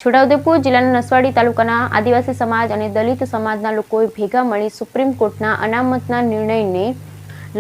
છોટાઉદેપુર જિલ્લાના નસવાડી તાલુકાના આદિવાસી સમાજ અને દલિત સમાજના લોકોએ ભેગા મળી સુપ્રીમ કોર્ટના અનામતના નિર્ણયને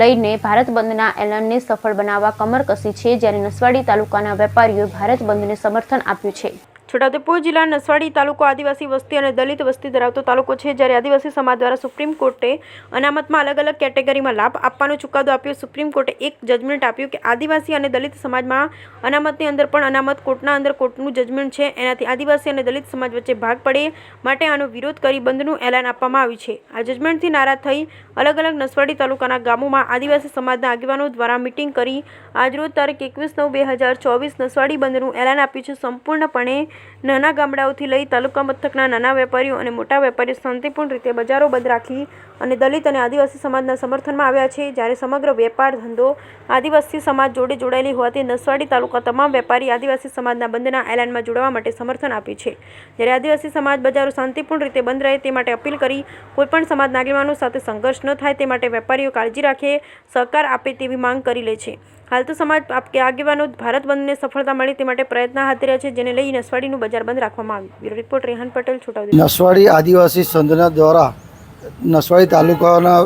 લઈને ભારત બંધના એલાનને સફળ બનાવવા કમર કસી છે, જ્યારે નસવાડી તાલુકાના વેપારીઓએ ભારત બંધને સમર્થન આપ્યું છે। છોટાઉદેપુર જિલ્લાના નસવાડી તાલુકો આદિવાસી વસ્તી અને દલિત વસ્તી ધરાવતો તાલુકો છે, જ્યારે આદિવાસી સમાજ દ્વારા સુપ્રીમ કોર્ટે અનામતમાં અલગ અલગ કેટેગરીમાં લાભ આપવાનો ચુકાદો આપ્યો। સુપ્રીમ કોર્ટે એક જજમેન્ટ આપ્યું કે આદિવાસી અને દલિત સમાજમાં અનામતની અંદર પણ અનામત કોર્ટના અંદર કોર્ટનું જજમેન્ટ છે, એનાથી આદિવાસી અને દલિત સમાજ વચ્ચે ભાગ પડે માટે આનો વિરોધ કરી બંધનું એલાન આપવામાં આવ્યું છે। આ જજમેન્ટથી નારાજ થઈ અલગ અલગ નસવાડી તાલુકાના ગામોમાં આદિવાસી સમાજના આગેવાનો દ્વારા મિટિંગ કરી આજરોજ તારીખ 21/9/2024 નસવાડી બંધનું એલાન આપ્યું છે। સંપૂર્ણપણે નાના ગામડાઓથી લઈ તાલુકા મથકના નાના વેપારીઓ અને મોટા વેપારીઓ શાંતિપૂર્ણ રીતે બજારો બંધ રાખી અને દલિત અને આદિવાસી સમાજના સમર્થનમાં આવ્યા છે, જ્યારે સમગ્ર વેપાર ધંધો આદિવાસી સમાજ જોડે જોડાયેલી હોવાથી નસવાડી તાલુકા તમામ વેપારી આદિવાસી સમાજના બંધના એલાનમાં જોડાવા માટે સમર્થન આપ્યું છે। જ્યારે આદિવાસી સમાજ બજારો શાંતિપૂર્ણ રીતે બંધ રહે તે માટે અપીલ કરી કોઈપણ સમાજના આગેવાનો સાથે સંઘર્ષ ન થાય તે માટે વેપારીઓ કાળજી રાખે, સહકાર આપે તેવી માંગ કરી લે છે। હાલ તો સમાજ આગેવાનો ભારત બંધને સફળતા મળે તે માટે પ્રયત્ન હાથ ધર્યા છે, જેને લઈ નસવાડીનું બજાર બંધ રાખવામાં આવ્યું। Bureau report Rehan Patel, Chhotaudepur. નસવાડી આદિવાસી સંઘના દ્વારા નસવાડી તાલુકાના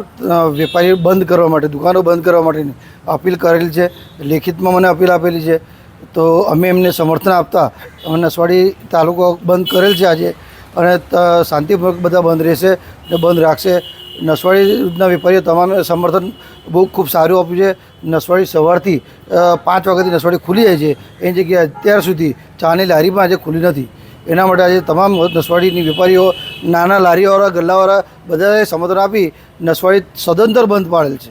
વેપારીઓ બંધ કરવા માટે, દુકાનો બંધ કરવા માટેની અપીલ કરેલી છે। લેખિતમાં મને અપીલ આપેલી છે, તો અમે એમને સમર્થન આપતા અમે નસવાડી તાલુકો બંધ કરેલ છે આજે, અને શાંતિપૂર્વક બધા બંધ રહેશે ને બંધ રાખશે। નસવાડીના વેપારીઓ તમામે સમર્થન બહુ ખૂબ સારું આપ્યું છે। નસવાડી સવારથી 5 વાગ્યાથી નસવાડી ખુલી જાય છે, એની જગ્યાએ અત્યાર સુધી ચાની લારી પણ આજે ખુલી નથી। એના માટે આજે તમામ નસવાડીની વેપારીઓ, નાના લારીવાળા, ગલ્લાવાળા બધાએ સમર્થન આપી નસવાડી સદંતર બંધ પાડેલ છે।